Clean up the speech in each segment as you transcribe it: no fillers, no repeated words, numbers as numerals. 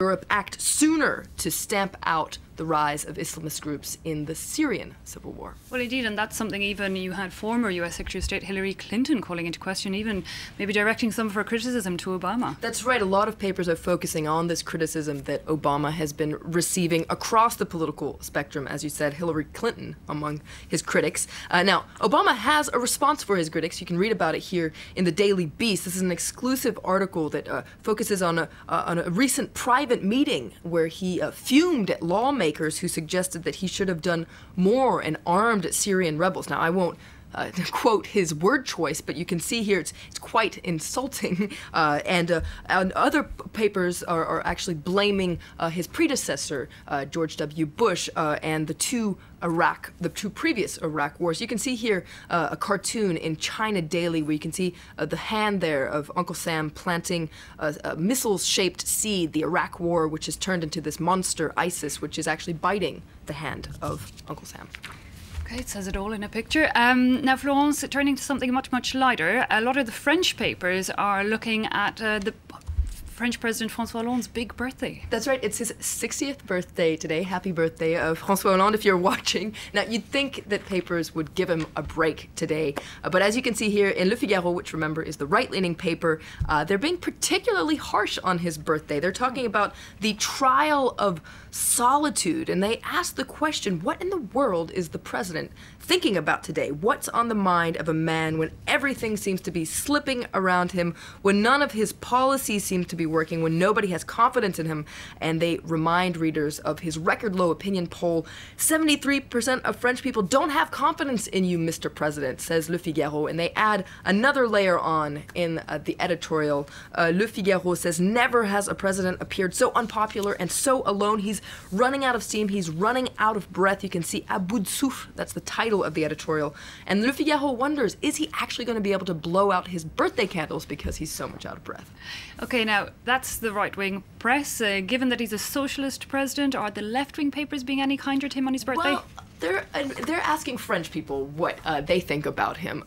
Europe act sooner to stamp out the rise of Islamist groups in the Syrian civil war. Well, indeed, and that's something even you had former US Secretary of State Hillary Clinton calling into question, even maybe directing some of her criticism to Obama. That's right. A lot of papers are focusing on this criticism that Obama has been receiving across the political spectrum. As you said, Hillary Clinton among his critics. Now, Obama has a response for his critics. You can read about it here in the Daily Beast. This is an exclusive article that focuses on a recent private meeting where he fumed at lawmakers who suggested that he should have done more and armed Syrian rebels. Now, I won't quote his word choice, but you can see here it's quite insulting. And other papers are actually blaming his predecessor, George W. Bush, and the two previous Iraq wars. You can see here a cartoon in China Daily where you can see the hand there of Uncle Sam planting a missile-shaped seed, the Iraq War, which has turned into this monster ISIS, which is actually biting the hand of Uncle Sam. Okay, it says it all in a picture. Now, Florence, turning to something much, much lighter, a lot of the French papers are looking at the French President François Hollande's big birthday. That's right. It's his 60th birthday today. Happy birthday, François Hollande, if you're watching. Now, you'd think that papers would give him a break today. But as you can see here in Le Figaro, which, remember, is the right-leaning paper, they're being particularly harsh on his birthday. They're talking about the trial of solitude. And they ask the question, what in the world is the president thinking about today? What's on the mind of a man when everything seems to be slipping around him, when none of his policies seem to be working, when nobody has confidence in him? And they remind readers of his record low opinion poll. 73% of French people don't have confidence in you, Mr. President, says Le Figaro. And they add another layer on in the editorial. Le Figaro says, never has a president appeared so unpopular and so alone. He's running out of steam. He's running out of breath. You can see à bout de souffle. That's the title of the editorial. And Le Figaro wonders, is he actually going to be able to blow out his birthday candles because he's so much out of breath? Okay, now, that's the right-wing press. Given that he's a socialist president, are the left-wing papers being any kinder to him on his birthday? Well, they're asking French people what they think about him.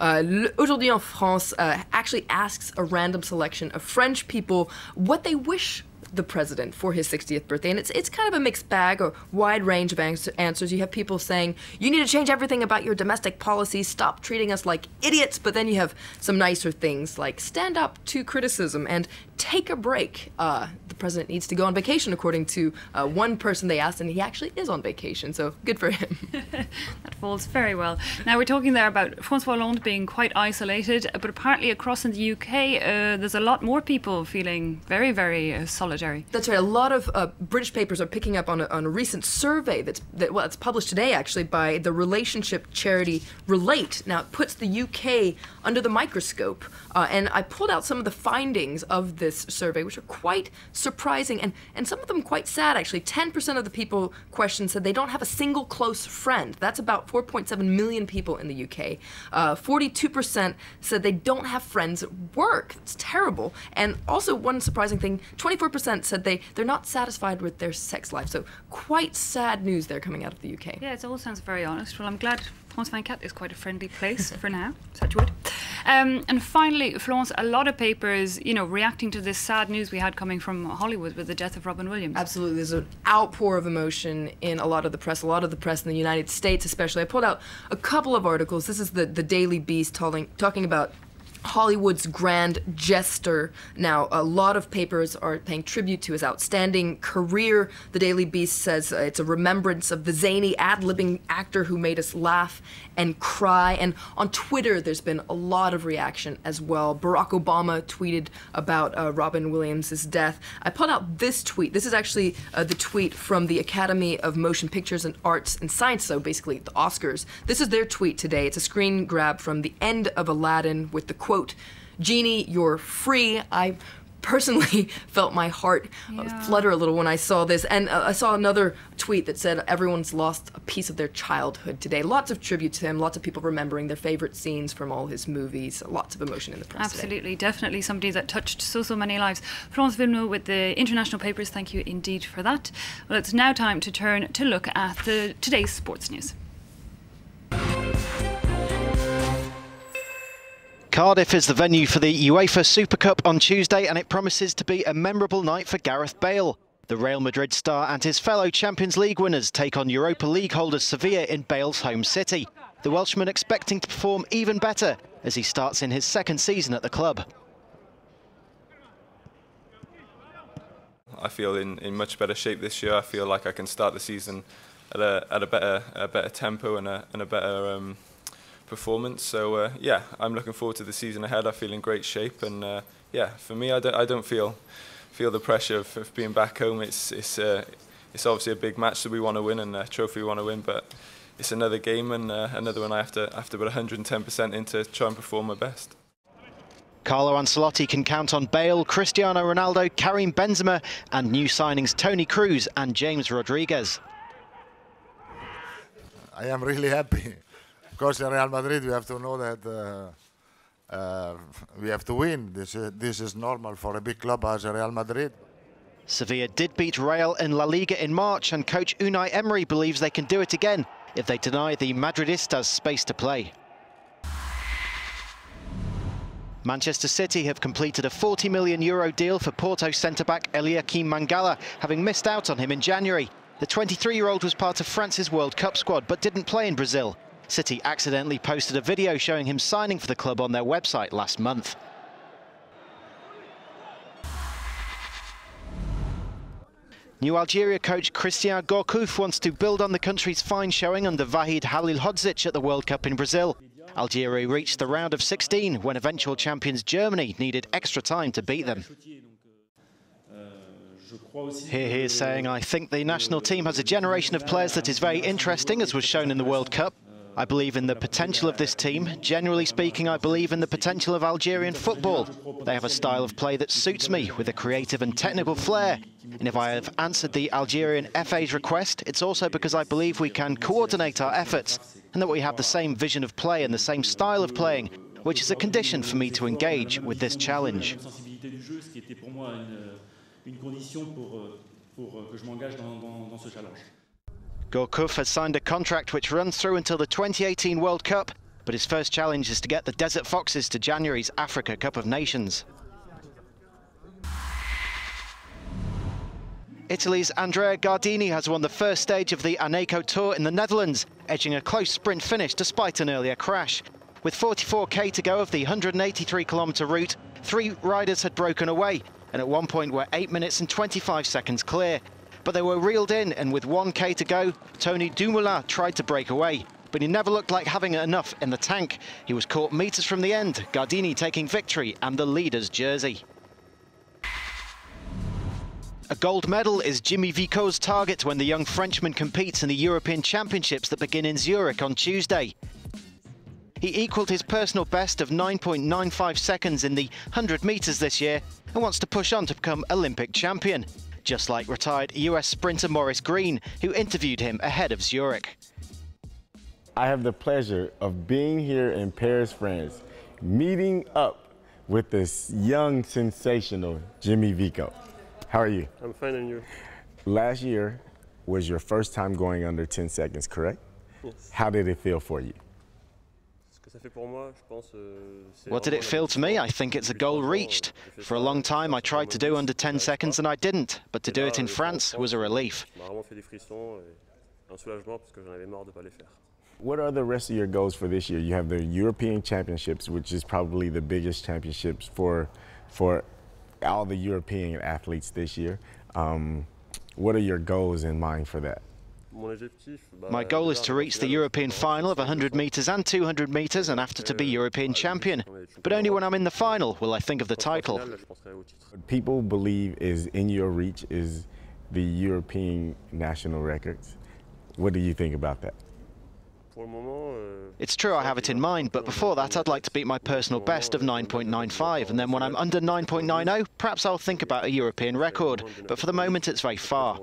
Aujourd'hui en France actually asks a random selection of French people what they wish the president for his 60th birthday, and it's kind of a mixed bag, a wide range of answers. You have people saying, you need to change everything about your domestic policy, stop treating us like idiots, but then you have some nicer things like stand up to criticism and take a break. The president needs to go on vacation, according to one person they asked, and he actually is on vacation, so good for him. That falls very well. Now, we're talking there about François Hollande being quite isolated, but apparently across in the UK, there's a lot more people feeling very, very solitary. That's right. A lot of British papers are picking up on a recent survey it's published today, actually, by the relationship charity Relate. Now, it puts the UK under the microscope, and I pulled out some of the findings of this survey, which are quite surprising, and some of them quite sad, actually. 10% of the people questioned said they don't have a single close friend. That's about 4.7 million people in the UK. 42% said they don't have friends at work. It's terrible. And also, one surprising thing, 24% said they're not satisfied with their sex life. So quite sad news there coming out of the UK. Yeah, it all sounds very honest. Well, I'm glad France 24 is quite a friendly place for now, such wood. And finally, Florence, a lot of papers, reacting to this sad news we had coming from Hollywood with the death of Robin Williams. Absolutely. There's an outpour of emotion in a lot of the press in the United States especially. I pulled out a couple of articles. This is the Daily Beast talking about Hollywood's grand jester. Now, a lot of papers are paying tribute to his outstanding career. The Daily Beast says it's a remembrance of the zany, ad-libbing actor who made us laugh and cry. And on Twitter, there's been a lot of reaction as well. Barack Obama tweeted about Robin Williams' death. I pulled out this tweet. This is actually the tweet from the Academy of Motion Pictures and Arts and Science, so basically the Oscars. This is their tweet today. It's a screen grab from the end of Aladdin with the quote, "Genie, you're free." I personally felt my heart flutter a little when I saw this. And I saw another tweet that said everyone's lost a piece of their childhood today. Lots of tribute to him, lots of people remembering their favorite scenes from all his movies, lots of emotion in the press Absolutely, today. Definitely somebody that touched so many lives. Florence Villeneuve with the international papers, thank you indeed for that. Well, it's now time to turn to look at today's sports news. Cardiff is the venue for the UEFA Super Cup on Tuesday, and it promises to be a memorable night for Gareth Bale. The Real Madrid star and his fellow Champions League winners take on Europa League holders Sevilla in Bale's home city. The Welshman expecting to perform even better as he starts in his second season at the club. I feel in much better shape this year. I feel like I can start the season at a better tempo and a better performance. So yeah, I'm looking forward to the season ahead. I feel in great shape, and yeah, for me, I don't feel the pressure of being back home. It's obviously a big match that we want to win and a trophy we want to win, but it's another game and another one I have to put 110% in to try and perform my best. Carlo Ancelotti can count on Bale, Cristiano Ronaldo, Karim Benzema and new signings Toni Kroos and James Rodriguez. I am really happy. Of course, in Real Madrid we have to know that we have to win. This is normal for a big club as Real Madrid. Sevilla did beat Real in La Liga in March, and coach Unai Emery believes they can do it again if they deny the Madridistas space to play. Manchester City have completed a €40 million deal for Porto centre-back Eliakim Mangala, having missed out on him in January. The 23-year-old was part of France's World Cup squad but didn't play in Brazil. City accidentally posted a video showing him signing for the club on their website last month. New Algeria coach Christian Gourcuff wants to build on the country's fine showing under Vahid Halilhodzic at the World Cup in Brazil. Algeria reached the round of 16 when eventual champions Germany needed extra time to beat them. Here he is saying, "I think the national team has a generation of players that is very interesting, as was shown in the World Cup. I believe in the potential of this team. Generally speaking, I believe in the potential of Algerian football. They have a style of play that suits me, with a creative and technical flair. And if I have answered the Algerian FA's request, it's also because I believe we can coordinate our efforts and that we have the same vision of play and the same style of playing, which is a condition for me to engage with this challenge." Gourcuff has signed a contract which runs through until the 2018 World Cup, but his first challenge is to get the Desert Foxes to January's Africa Cup of Nations. Italy's Andrea Gardini has won the first stage of the Aneco Tour in the Netherlands, edging a close sprint finish despite an earlier crash. With 44k to go of the 183-kilometre route, 3 riders had broken away and at one point were 8 minutes and 25 seconds clear. But they were reeled in, and with 1k to go, Tony Dumoulin tried to break away, but he never looked like having enough in the tank. He was caught metres from the end, Gardini taking victory and the leader's jersey. A gold medal is Jimmy Vico's target when the young Frenchman competes in the European Championships that begin in Zurich on Tuesday. He equalled his personal best of 9.95 seconds in the 100 metres this year and wants to push on to become Olympic champion, just like retired US sprinter Maurice Green, who interviewed him ahead of Zurich. I have the pleasure of being here in Paris, France, meeting up with this young, sensational Jimmy Vico. How are you? I'm fine, and you? Last year was your first time going under 10 seconds, correct? Yes. How did it feel for you? What did it feel to me? I think it's a goal reached. For a long time I tried to do under 10 seconds and I didn't, but to do it in France was a relief. What are the rest of your goals for this year? You have the European Championships, which is probably the biggest championships for all the European athletes this year. What are your goals in mind for that? My goal is to reach the European final of 100 metres and 200 metres and after to be European champion. But only when I'm in the final will I think of the title. What people believe is in your reach is the European national records. What do you think about that? It's true I have it in mind, but before that I'd like to beat my personal best of 9.95, and then when I'm under 9.90, perhaps I'll think about a European record, but for the moment it's very far.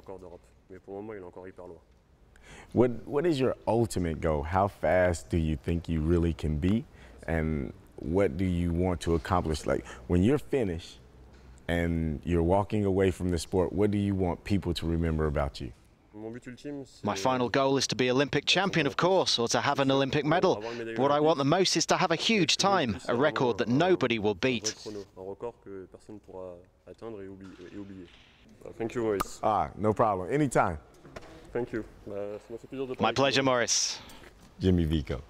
What is your ultimate goal? How fast do you think you really can be, and what do you want to accomplish? Like when you're finished and you're walking away from the sport, what do you want people to remember about you? My final goal is to be Olympic champion, of course, or to have an Olympic medal. But what I want the most is to have a huge time, a record that nobody will beat. Thank you, Maurice. No problem. Anytime. Thank you. My pleasure, Maurice. Jimmy Vico.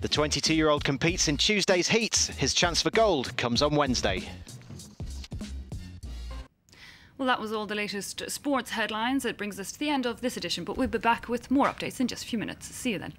The 22-year-old competes in Tuesday's heats. His chance for gold comes on Wednesday. Well, that was all the latest sports headlines. It brings us to the end of this edition, but we'll be back with more updates in just a few minutes. See you then.